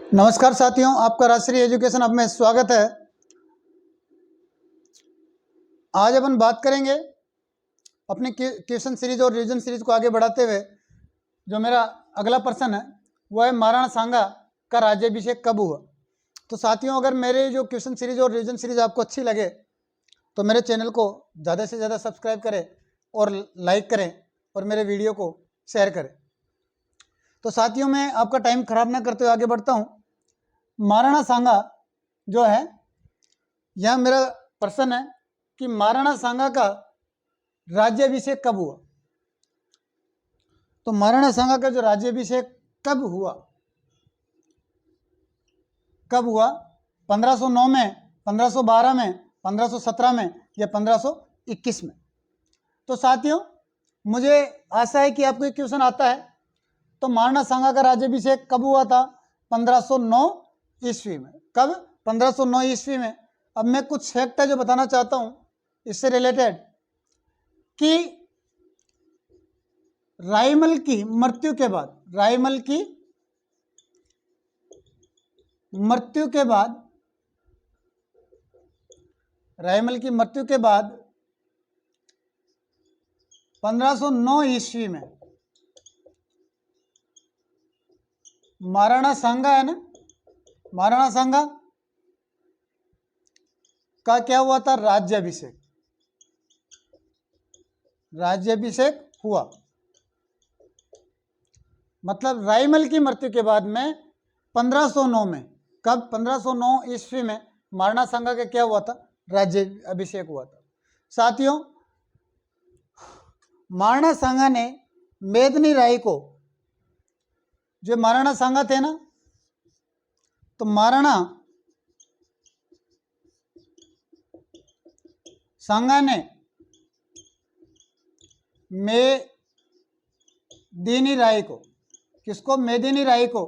नमस्कार साथियों, आपका राष्ट्रीय एजुकेशन हब में स्वागत है। आज अपन बात करेंगे अपने क्वेश्चन सीरीज और रिवीजन सीरीज को आगे बढ़ाते हुए। जो मेरा अगला प्रश्न है वो है महाराणा सांगा का राज्याभिषेक कब हुआ। तो साथियों, अगर मेरे जो क्वेश्चन सीरीज और रिवीजन सीरीज आपको अच्छी लगे तो मेरे चैनल को ज़्यादा से ज़्यादा सब्सक्राइब करें और लाइक करें और मेरे वीडियो को शेयर करें। तो साथियों, मैं आपका टाइम खराब ना करते हुए आगे बढ़ता हूँ। महाराणा सांगा जो है, यह मेरा प्रश्न है कि महाराणा सांगा का राज्याभिषेक कब हुआ। तो महाराणा सांगा का जो राज्याभिषेक कब हुआ 1509 में, 1512 में, 1517 में या 1521 में। तो साथियों, मुझे आशा है कि आपको एक क्वेश्चन आता है। तो महाराणा सांगा का राज्याभिषेक कब हुआ था? 1509 ईस्वी में। कब? 1509 ईस्वी में। अब मैं कुछ फैक्ट है जो बताना चाहता हूं इससे रिलेटेड, कि रायमल की मृत्यु के बाद, रायमल की मृत्यु के बाद 1509 ईस्वी में महाराणा सांगा है ना, महाराणा सांगा का क्या हुआ था? राज्याभिषेक, राज्याभिषेक हुआ। मतलब रायमल की मृत्यु के बाद में 1509 में, कब? 1509 ईस्वी में महाराणा सांगा का क्या हुआ था? राज्याभिषेक हुआ था। साथियों, महाराणा सांगा ने मेदिनी राय को, जो महाराणा सांगा थे ना, तो महाराणा सांगा ने मेदिनी राय को, किसको? मेदिनी राय को,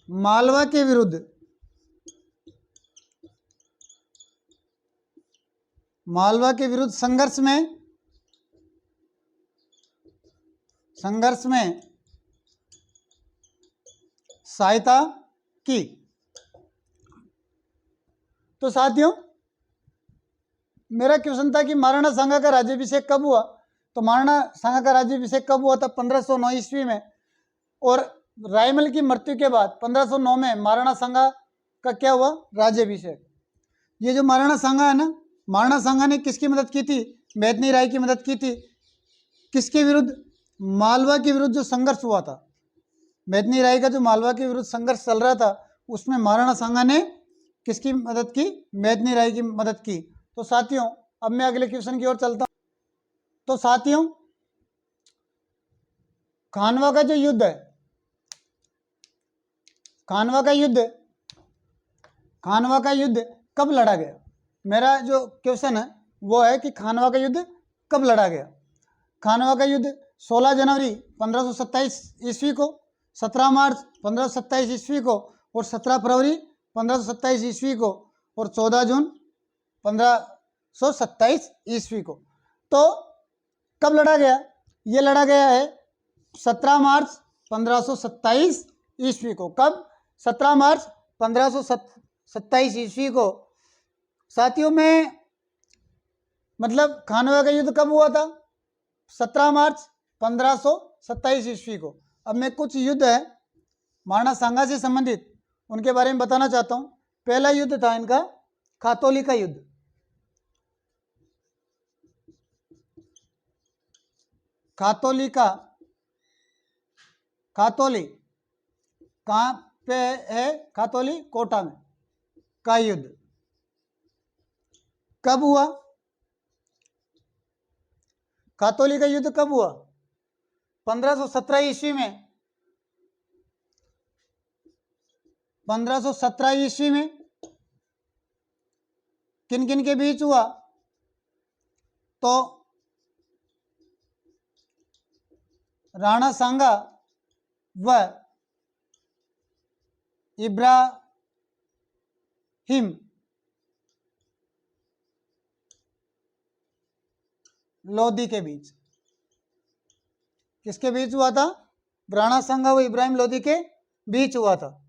मालवा के विरुद्ध, मालवा के विरुद्ध संघर्ष में सहायता की। तो साथियों, मेरा क्वेश्चन था कि महाराणा सांगा का राज्याभिषेक कब हुआ। तो महाराणा सांगा का राज्याभिषेक कब हुआ था? 1509 ईस्वी में। और रायमल की मृत्यु के बाद 1509 में महाराणा सांगा का क्या हुआ? राज्याभिषेक। ये जो महाराणा सांगा है ना, महाराणा सांगा ने किसकी मदद की थी? मेदिनी राय की मदद की थी। किसके विरुद्ध? मालवा के विरुद्ध जो संघर्ष हुआ था, मेदिनी राय का जो मालवा के विरुद्ध संघर्ष चल रहा था, उसमें महाराणा सांगा ने किसकी मदद की? मेदिनी राय की मदद की। तो साथियों, अब मैं अगले क्वेश्चन की ओर चलता हूं। तो साथियों, खानवा का जो युद्ध है, खानवा का युद्ध कब लड़ा गया? मेरा जो क्वेश्चन है वो है कि खानवा का युद्ध कब लड़ा गया। खानवा का युद्ध 16 जनवरी 1527 ईस्वी को, 17 मार्च 1527 ईस्वी को और 17 फरवरी 1527 ईस्वी को और 14 जून 1527 ईस्वी को। तो कब लड़ा गया? ये लड़ा गया है 17 मार्च 1527 ईस्वी को। कब? 17 मार्च 1527 ईस्वी को। साथियों में मतलब खानवा का युद्ध कब हुआ था? 17 मार्च 1527 ईस्वी को। अब मैं कुछ युद्ध है महाराणा सांगा से संबंधित उनके बारे में बताना चाहता हूं। पहला युद्ध था इनका खातौली का युद्ध। खातौली कहां पे है? खातौली कोटा में का युद्ध कब हुआ? खातौली का युद्ध कब हुआ? 1517 ईस्वी में। 1517 ईस्वी में किन किन के बीच हुआ? तो राणा सांगा व इब्राहिम लोदी के बीच। किसके बीच हुआ था? राणा सांगा व इब्राहिम लोदी के बीच हुआ था।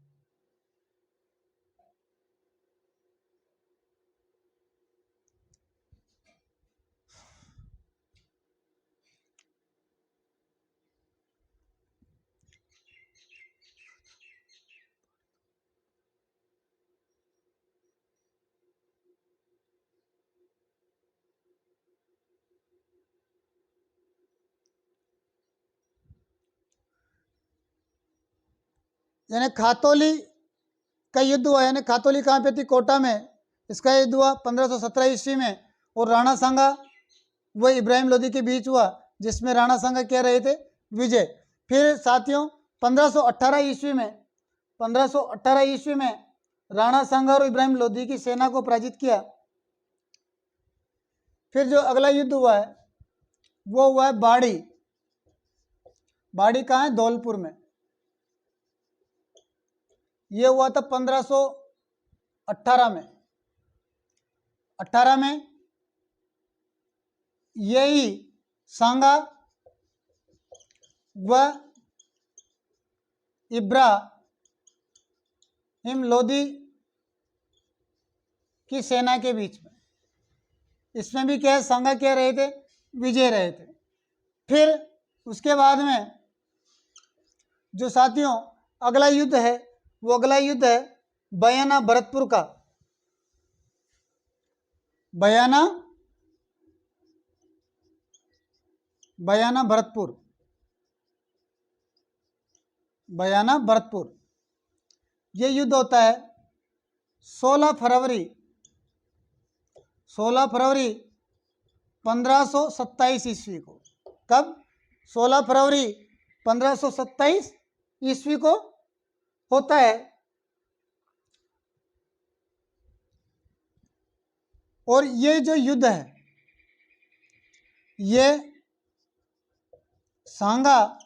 यानी खातौली का युद्ध हुआ, यानी खातौली कहाँ पे थी? कोटा में। इसका युद्ध हुआ 1517 ईस्वी में और राणा सांगा व इब्राहिम लोदी के बीच हुआ, जिसमें राणा सांगा कह रहे थे विजय। फिर साथियों 1518 ईस्वी में 1518 ईस्वी में राणा सांगा और इब्राहिम लोदी की सेना को पराजित किया। फिर जो अगला युद्ध हुआ है वो हुआ है बाड़ी। बाड़ी कहाँ है? धौलपुर में। ये हुआ था 1518 में। 18 में यही सांगा व इब्राहिम लोदी की सेना के बीच में। इसमें भी क्या है? सांगा क्या रहे थे? विजय रहे थे। फिर उसके बाद में जो साथियों अगला युद्ध है वो अगला युद्ध है बयाना भरतपुर का। बयाना भरतपुर। बयाना भरतपुर ये युद्ध होता है 16 फरवरी 1527 ईस्वी को। कब? 16 फरवरी 1527 ईस्वी को होता है। और ये जो युद्ध है ये सांगा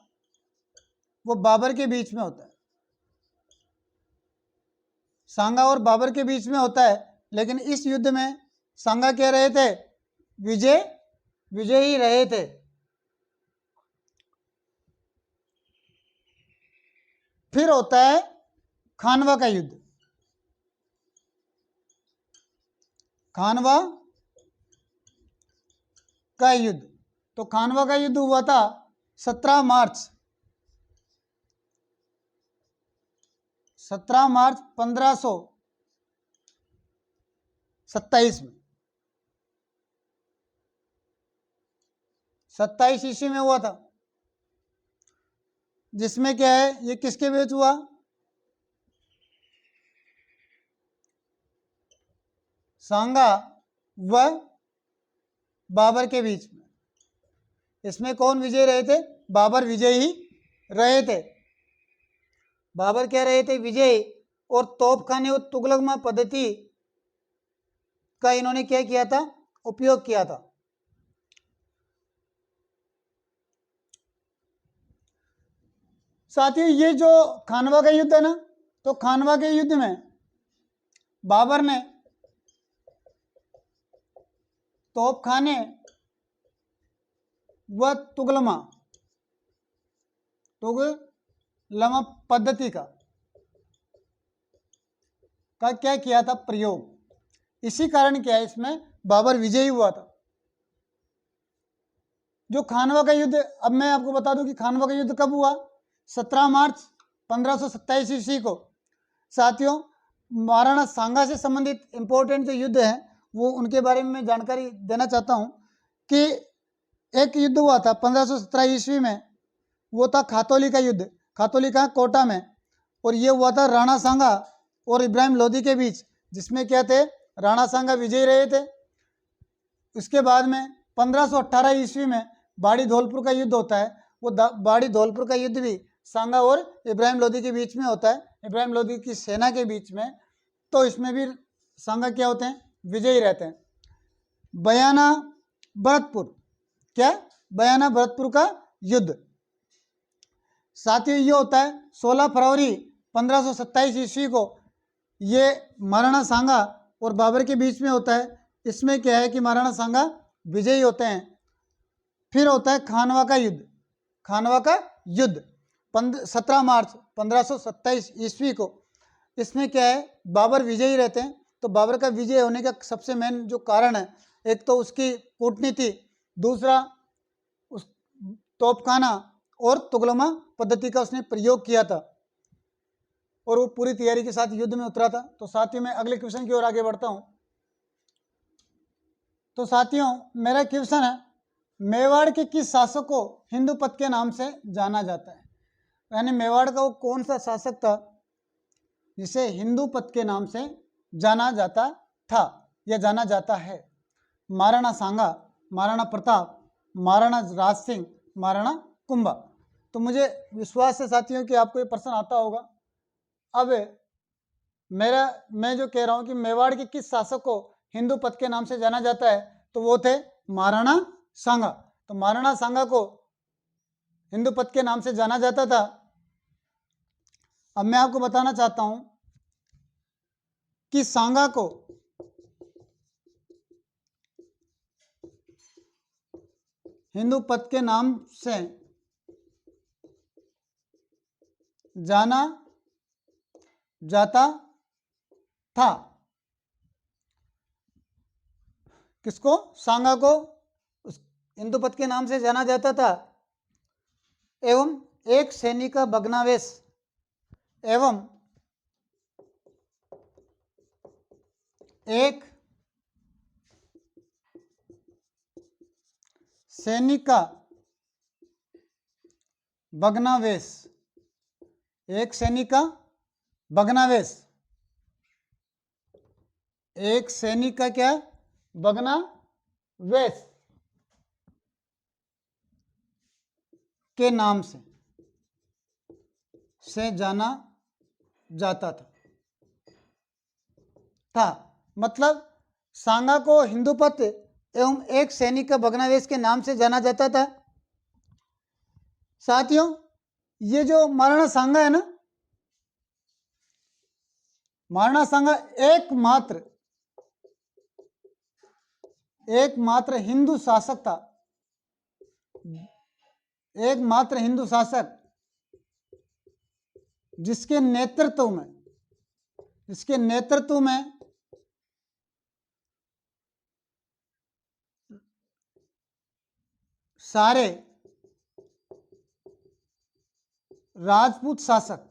वो बाबर के बीच में होता है। सांगा और बाबर के बीच में होता है, लेकिन इस युद्ध में सांगा कह रहे थे विजय ही रहे थे। फिर होता है खानवा का युद्ध। खानवा का युद्ध, तो खानवा का युद्ध हुआ था 17 मार्च 1527 में। 27 ईस्वी में हुआ था, जिसमें क्या है? ये किसके बीच हुआ? सांगा व बाबर के बीच में। इसमें कौन विजय रहे थे? बाबर विजय ही रहे थे। बाबर कह रहे थे विजय, और तोपखाने और तुगलकमा पद्धति का इन्होंने क्या किया था? उपयोग किया था। साथियों ये जो खानवा का युद्ध है ना, तो खानवा के युद्ध में बाबर ने तोपखाने व तुगलमा पद्धति का क्या किया था? प्रयोग। इसी कारण क्या है? इसमें बाबर विजयी हुआ था। जो खानवा का युद्ध, अब मैं आपको बता दूं कि खानवा का युद्ध कब हुआ? 17 मार्च 1527 ईस्वी को। साथियों महाराणा सांगा से संबंधित इंपॉर्टेंट जो युद्ध है वो उनके बारे में मैं जानकारी देना चाहता हूं कि एक युद्ध हुआ था 1517 ईस्वी में, वो था खातौली का युद्ध। खातौली का कोटा में, और ये हुआ था राणा सांगा और इब्राहिम लोदी के बीच, जिसमें क्या थे? राणा सांगा विजयी रहे थे। उसके बाद में 1518 ईस्वी में बाड़ी धौलपुर का युद्ध होता है। वो बाड़ी धौलपुर का युद्ध भी सांगा और इब्राहिम लोदी के बीच में होता है, इब्राहिम लोदी की सेना के बीच में। तो इसमें भी सांगा क्या होते हैं? विजयी रहते हैं। बयाना भरतपुर, क्या? बयाना भरतपुर का युद्ध साथियों ये होता है 16 फरवरी 1527 ईस्वी को। ये महाराणा सांगा और बाबर के बीच में होता है। इसमें क्या है कि महाराणा सांगा विजयी होते हैं। फिर होता है खानवा का युद्ध। खानवा का युद्ध 17 मार्च 1527 ईस्वी को। इसमें क्या है, बाबर विजयी रहते हैं। तो बाबर का विजय होने का सबसे मेन जो कारण है, एक तो उसकी कूटनीति, दूसरा उस तोपखाना और तुगलमा पद्धति का उसने प्रयोग किया था और वो पूरी तैयारी के साथ युद्ध में उतरा था। तो साथियों, मैं अगले क्वेश्चन की ओर आगे बढ़ता हूं। तो साथियों, मेरा क्वेश्चन है, मेवाड़ के किस शासक को हिंदू पथ के नाम से जाना जाता है? यानी मेवाड़ का वो कौन सा शासक था जिसे हिंदू पथ के नाम से जाना जाता था या जाना जाता है? महाराणा सांगा, महाराणा प्रताप, महाराणा राज सिंह, महाराणा कुंभा। तो मुझे विश्वास है साथियों कि आपको ये प्रश्न आता होगा। अब मैं जो कह रहा हूं कि मेवाड़ के किस शासक को हिंदू पथ के नाम से जाना जाता है, तो वो थे महाराणा सांगा। तो महाराणा सांगा को हिंदू पथ के नाम से जाना जाता था। अब मैं आपको बताना चाहता हूं कि सांगा को हिंदू पथ के नाम से जाना जाता था। किसको? सांगा को हिंदू पथ के नाम से जाना जाता था। एवं एक सैनिक का भग्नावेश एवं एक सैनिक का भग्नावेश, एक सैनिक का भग्नावेश, एक सैनिक का क्या? भग्नावेश के नाम से जाना जाता था। मतलब सांगा को हिंदू पथ एवं एक सैनिक का भग्नावेश के नाम से जाना जाता था। साथियों, ये जो महाराणा सांगा है ना, महाराणा सांगा एकमात्र हिंदू शासक था, एकमात्र हिंदू शासक जिसके नेतृत्व में सारे राजपूत शासक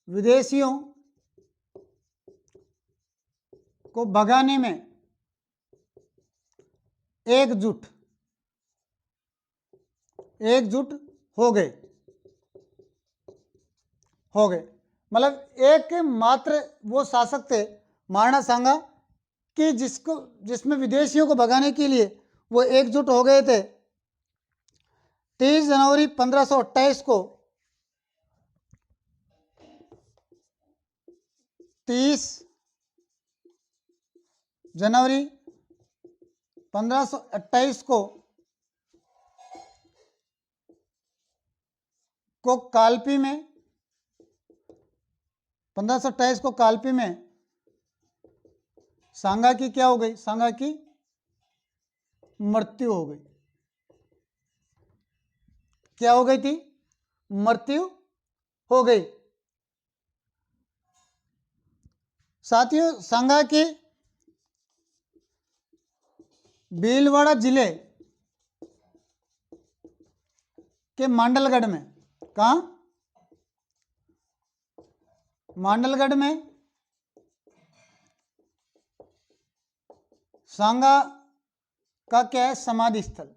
विदेशियों को भगाने में एकजुट हो गए। मतलब एकमात्र वो शासक थे महाराणा सांगा कि जिसमें विदेशियों को भगाने के लिए वो एकजुट हो गए थे। 30 जनवरी 1528 को 30 जनवरी 1528 को कालपी में 1528 को कालपी में सांगा की क्या हो गई? सांगा की मृत्यु हो गई। क्या हो गई थी? मृत्यु हो गई। साथियों, सांगा की भीलवाड़ा जिले के मांडलगढ़ में, कहाँ? मांडलगढ़ में सांगा का क्या है? समाधि स्थल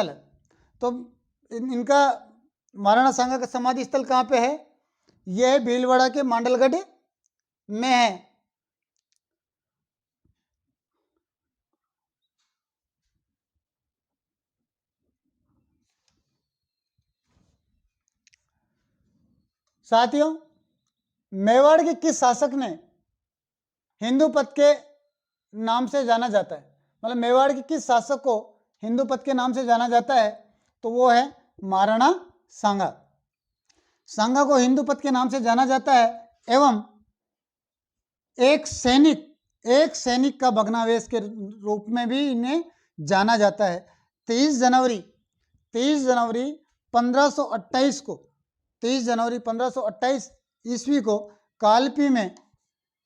है। तो इनका महाराणा सांगा का समाधि स्थल कहाँ पे है? यह भीलवाड़ा के मांडलगढ़ में है। साथियों, मेवाड़ के किस शासक ने हिंदू पथ के नाम से जाना जाता है? मतलब मेवाड़ के किस शासक को हिंदू पथ के नाम से जाना जाता है? तो वो है महाराणा सांगा। सांगा को हिंदू पथ के नाम से जाना जाता है एवं एक सैनिक एक सैनिक का भग्नावशेष के रूप में भी इन्हें जाना जाता है। 23 जनवरी 1528 को 23 जनवरी 1528 ईस्वी को कालपी में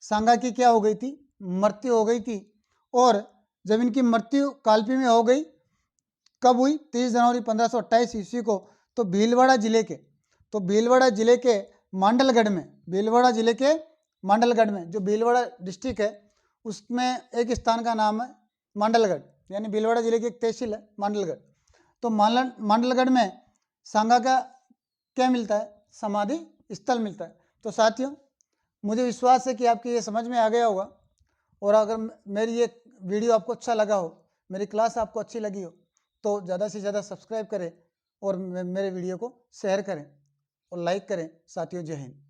सांगा की क्या हो गई थी, मृत्यु हो गई थी। और जब इनकी मृत्यु कालपी में हो गई, कब हुई, 30 जनवरी 1528 ईस्वी को, तो भीलवाड़ा जिले के मांडलगढ़ में, जो भीलवाड़ा डिस्ट्रिक्ट है उसमें एक स्थान का नाम है मांडलगढ़, यानी भीलवाड़ा जिले की एक तहसील है मांडलगढ़। तो मांडलगढ़ में सांगा का क्या मिलता है, समाधि स्थल मिलता है। तो साथियों, मुझे विश्वास है कि आपकी ये समझ में आ गया होगा। और अगर मेरी ये वीडियो आपको अच्छा लगा हो, मेरी क्लास आपको अच्छी लगी हो, तो ज़्यादा से ज़्यादा सब्सक्राइब करें और मेरे वीडियो को शेयर करें और लाइक करें। साथियों, जय हिंद।